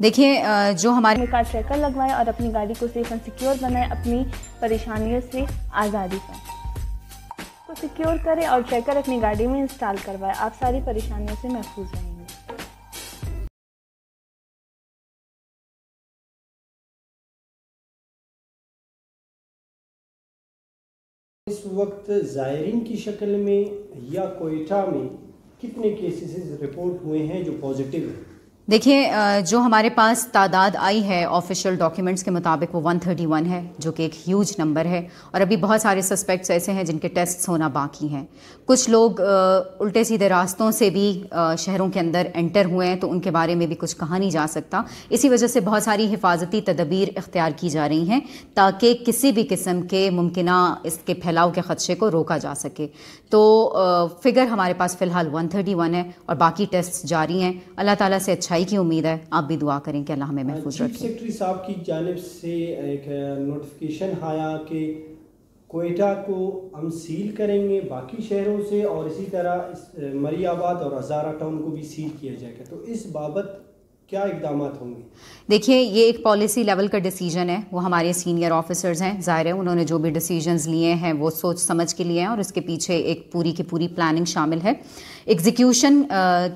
دیکھیے جو ہمارے کار چیکر لگوائیں اور اپنی گاڑی کو سیف اینڈ سیکیور بنائیں، اپنی پریشانیوں سے آزادی پائیں، کو سیکیور کریں اور چیکر اپنی گاڑی میں انسٹال کروائیں، آپ ساری پریشانیوں سے محفوظ رہیں گے۔ اس وقت زائرین کی شکل میں یا کوئٹہ میں کتنے کیسز رپورٹ ہوئے ہیں جو پازیٹیو ہیں؟ دیکھیے جو ہمارے پاس تعداد آئی ہے آفیشیل ڈاکیومنٹس کے مطابق وہ 131 ہے، جو کہ ایک ہیوج نمبر ہے، اور ابھی بہت سارے سسپیکٹس ایسے ہیں جن کے ٹیسٹس ہونا باقی ہیں۔ کچھ لوگ الٹے سیدھے راستوں سے بھی شہروں کے اندر انٹر ہوئے ہیں، تو ان کے بارے میں بھی کچھ کہا نہیں جا سکتا۔ اسی وجہ سے بہت ساری حفاظتی تدابیر اختیار کی جا رہی ہیں تاکہ کسی بھی قسم کے ممکنہ اس کے پھیلاؤ کے خدشے کو روکا جا سکے۔ تو فگر ہمارے پاس فی الحال 131 ہے اور باقی ٹیسٹ جاری ہیں۔ اللہ تعالیٰ سے اچھائی کی امید ہے، آپ بھی دعا کریں کہ اللہ ہمیں محفوظ رکھے۔ چیف سیکرٹری صاحب کی جانب سے ایک نوٹیفیکیشن آیا کہ کوئٹہ کو ہم سیل کریں گے باقی شہروں سے، اور اسی طرح مری آباد اور ہزارہ ٹاؤن کو بھی سیل کیا جائے گا، تو اس بابت کیا اقدامات ہوں گے؟ دیکھیے یہ ایک پالیسی لیول کا ڈیسیجن ہے، وہ ہمارے سینئر آفیسرز ہیں، ظاہر ہے انہوں نے جو بھی ڈیسیجنز لیے ہیں وہ سوچ سمجھ کے لیے ہیں، اور اس کے پیچھے ایک پوری کی پوری پلاننگ شامل ہے۔ ایگزیکیوشن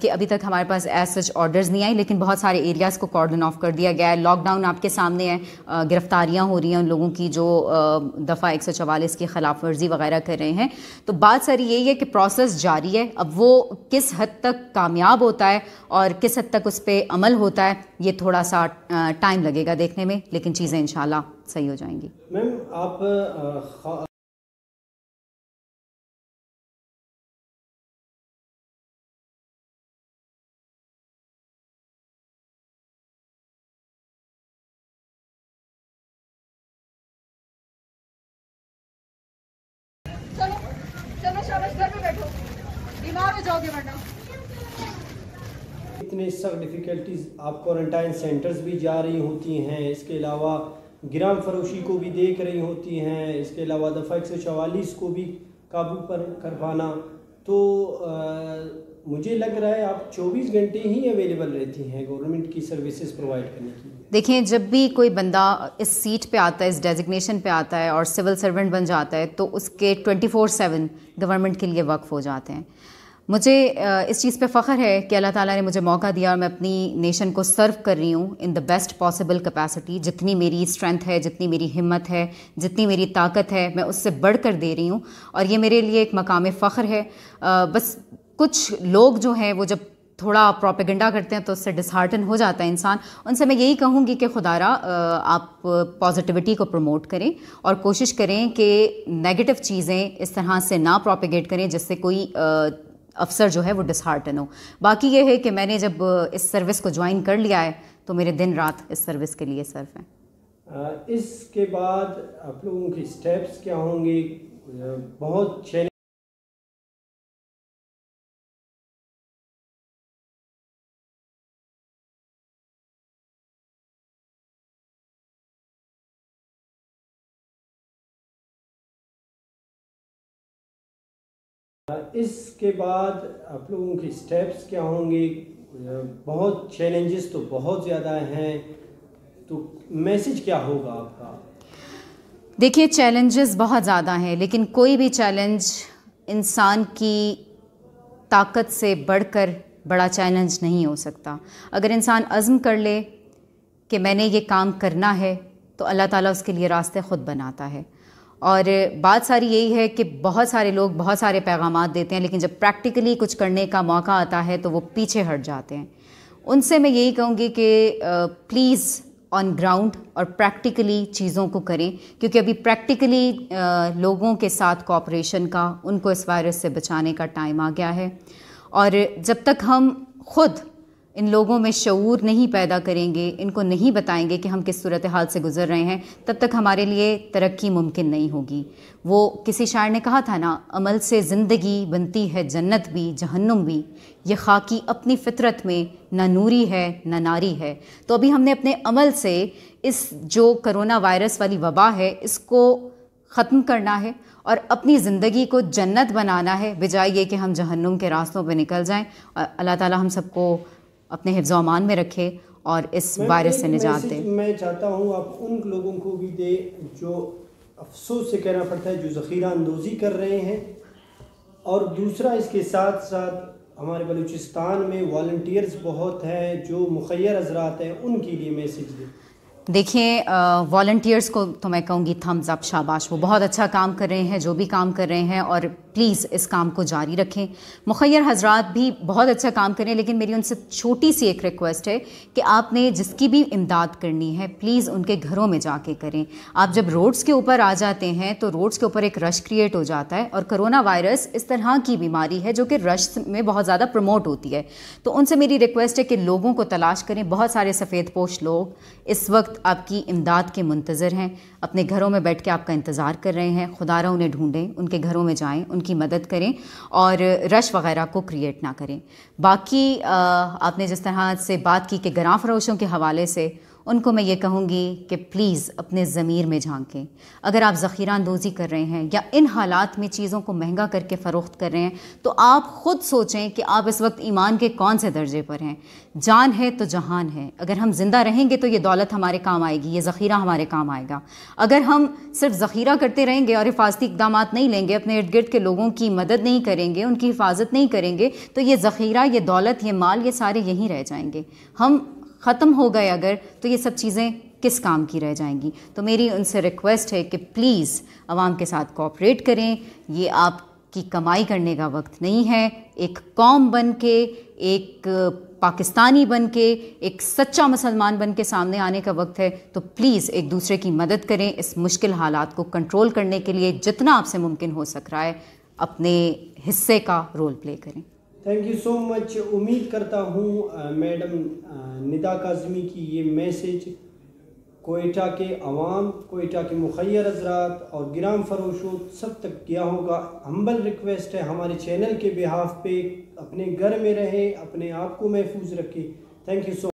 کے ابھی تک ہمارے پاس ایز سچ آرڈرز نہیں آئی، لیکن بہت سارے ایریاز کو کارڈن آف کر دیا گیا ہے۔ لاک ڈاؤن آپ کے سامنے ہے، گرفتاریاں ہو رہی ہیں ان لوگوں کی جو دفعہ 144 کی خلاف ورزی وغیرہ کر رہے ہیں۔ تو بات ساری یہی ہے کہ پروسیس جاری ہے، اب وہ کس حد تک کامیاب ہوتا ہے اور کس حد تک اس پہ عمل ہوتا ہے یہ تھوڑا سا ٹائم لگے گا دیکھنے میں، لیکن چیزیں انشاءاللہ صحیح ہو جائیں گی۔ میم آپ اتنے سخت ڈیفیکلٹیز آپ کوارنٹائن سینٹرز بھی جا رہی ہوتی ہیں، اس کے علاوہ گرام فروشی کو بھی دیکھ رہی ہوتی ہیں، اس کے علاوہ دفعہ 144 کو بھی قابو پر کر پانا، تو مجھے لگ رہا ہے آپ 24 گھنٹے ہی اویلیبل رہتی ہیں گورنمنٹ کی سروسز پرووائڈ کرنے کی۔ دیکھیں جب بھی کوئی بندہ اس سیٹ پہ آتا ہے، اس ڈیزگنیشن پہ آتا ہے اور سول سرونٹ بن جاتا ہے، تو اس کے 24/7 گورنمنٹ کے لیے وقف ہو جاتے ہیں۔ مجھے اس چیز پہ فخر ہے کہ اللہ تعالیٰ نے مجھے موقع دیا اور میں اپنی نیشن کو سرو کر رہی ہوں ان دا بیسٹ پاسبل کیپیسٹی، جتنی میری اسٹرینتھ ہے، جتنی میری ہمت ہے، جتنی میری طاقت ہے، میں اس سے بڑھ کر دے رہی ہوں، اور یہ میرے لیے ایک مقام فخر ہے۔ بس کچھ لوگ جو ہیں وہ جب تھوڑا پروپیگنڈا کرتے ہیں تو اس سے ڈسہارٹن ہو جاتا ہے انسان، ان سے میں یہی کہوں گی کہ خدا را آپ پازیٹیوٹی کو پروموٹ کریں اور کوشش کریں کہ نیگیٹو چیزیں اس طرح سے نہ پروپیگیٹ کریں جس سے کوئی افسر جو ہے وہ ڈسہارٹن ہو۔ باقی یہ ہے کہ میں نے جب اس سروس کو جوائن کر لیا ہے تو میرے دن رات اس سروس کے لیے صرف ہیں۔ اس کے بعد آپ لوگوں کے سٹیپس کیا ہوں گے؟ بہت چیلنج اس کے بعد آپ لوگوں کے سٹیپس کیا ہوں گے؟ بہت چیلنجز تو بہت زیادہ ہیں، تو میسج کیا ہوگا آپ کا؟ دیکھیے چیلنجز بہت زیادہ ہیں، لیکن کوئی بھی چیلنج انسان کی طاقت سے بڑھ کر بڑا چیلنج نہیں ہو سکتا۔ اگر انسان عزم کر لے کہ میں نے یہ کام کرنا ہے تو اللہ تعالیٰ اس کے لیے راستے خود بناتا ہے۔ اور بات ساری یہی ہے کہ بہت سارے لوگ بہت سارے پیغامات دیتے ہیں، لیکن جب پریکٹیکلی کچھ کرنے کا موقع آتا ہے تو وہ پیچھے ہٹ جاتے ہیں۔ ان سے میں یہی کہوں گی کہ پلیز آن گراؤنڈ اور پریکٹیکلی چیزوں کو کریں، کیونکہ ابھی پریکٹیکلی لوگوں کے ساتھ کوآپریشن کا، ان کو اس وائرس سے بچانے کا ٹائم آ گیا ہے۔ اور جب تک ہم خود ان لوگوں میں شعور نہیں پیدا کریں گے، ان کو نہیں بتائیں گے کہ ہم کس صورتحال سے گزر رہے ہیں، تب تک ہمارے لیے ترقی ممکن نہیں ہوگی۔ وہ کسی شاعر نے کہا تھا نا، عمل سے زندگی بنتی ہے جنت بھی جہنم بھی، یہ خاکی اپنی فطرت میں نہ نوری ہے نہ ناری ہے۔ تو ابھی ہم نے اپنے عمل سے اس جو کرونا وائرس والی وبا ہے اس کو ختم کرنا ہے اور اپنی زندگی کو جنت بنانا ہے، بجائے یہ کہ ہم جہنم کے راستوں پہ نکل جائیں۔ اور اللہ تعالیٰ ہم سب کو اپنے حفظ و امان میں رکھے اور اس وائرس سے نجات دیں. میں چاہتا ہوں آپ ان لوگوں کو بھی دیں جو افسوس سے کہنا پڑتا ہے جو ذخیرہ اندوزی کر رہے ہیں، اور دوسرا اس کے ساتھ ساتھ ہمارے بلوچستان میں والنٹیئرز بہت ہیں جو مخیر حضرات ہیں، ان کے لیے میسیج دیں. دیکھیں والنٹیئرس کو تو میں کہوں گی تھمز اپ، شاباش، وہ بہت اچھا کام کر رہے ہیں جو بھی کام کر رہے ہیں، اور پلیز اس کام کو جاری رکھیں. مخیر حضرات بھی بہت اچھا کام کریں، لیکن میری ان سے چھوٹی سی ایک ریکویسٹ ہے کہ آپ نے جس کی بھی امداد کرنی ہے پلیز ان کے گھروں میں جا کے کریں. آپ جب روڈز کے اوپر آ جاتے ہیں تو روڈز کے اوپر ایک رش کریٹ ہو جاتا ہے، اور کرونا وائرس اس طرح کی بیماری ہے جو کہ رش میں بہت زیادہ پروموٹ ہوتی ہے. تو ان سے میری ریکویسٹ ہے کہ لوگوں کو تلاش کریں. بہت سارے سفید پوش لوگ اس وقت آپ کی امداد کے منتظر ہیں، اپنے گھروں میں بیٹھ کے آپ کا انتظار کر رہے ہیں. خدا را انہیں ڈھونڈیں، ان کے گھروں میں جائیں، ان کی مدد کریں اور رش وغیرہ کو کریٹ نہ کریں. باقی آپ نے جس طرح سے بات کی کہ گراں فروشوں کے حوالے سے، ان کو میں یہ کہوں گی کہ پلیز اپنے ضمیر میں جھانکیں. اگر آپ ذخیرہ اندوزی کر رہے ہیں یا ان حالات میں چیزوں کو مہنگا کر کے فروخت کر رہے ہیں تو آپ خود سوچیں کہ آپ اس وقت ایمان کے کون سے درجے پر ہیں. جان ہے تو جہان ہے. اگر ہم زندہ رہیں گے تو یہ دولت ہمارے کام آئے گی، یہ ذخیرہ ہمارے کام آئے گا. اگر ہم صرف ذخیرہ کرتے رہیں گے اور حفاظتی اقدامات نہیں لیں گے، اپنے ارد گرد کے لوگوں کی مدد نہیں کریں گے، ان کی حفاظت نہیں کریں گے، تو یہ ذخیرہ، یہ دولت، یہ مال، یہ سارے یہیں رہ جائیں گے. ہم ختم ہو گئے اگر، تو یہ سب چیزیں کس کام کی رہ جائیں گی. تو میری ان سے ریکویسٹ ہے کہ پلیز عوام کے ساتھ کوآپریٹ کریں. یہ آپ کی کمائی کرنے کا وقت نہیں ہے. ایک قوم بن کے، ایک پاکستانی بن کے، ایک سچا مسلمان بن کے سامنے آنے کا وقت ہے. تو پلیز ایک دوسرے کی مدد کریں. اس مشکل حالات کو کنٹرول کرنے کے لیے جتنا آپ سے ممکن ہو سک رہا ہے اپنے حصے کا رول پلے کریں. تھینک یو سو مچ. امید کرتا ہوں میڈم ندا کاظمی کی یہ میسیج کوئٹہ کے عوام، کوئٹہ کے مخیر حضرات اور گرام فروشوں سب تک گیا ہوگا. ہمبل ریکویسٹ ہے ہمارے چینل کے بہاف پہ، اپنے گھر میں رہیں، اپنے آپ کو محفوظ رکھیں. Thank you so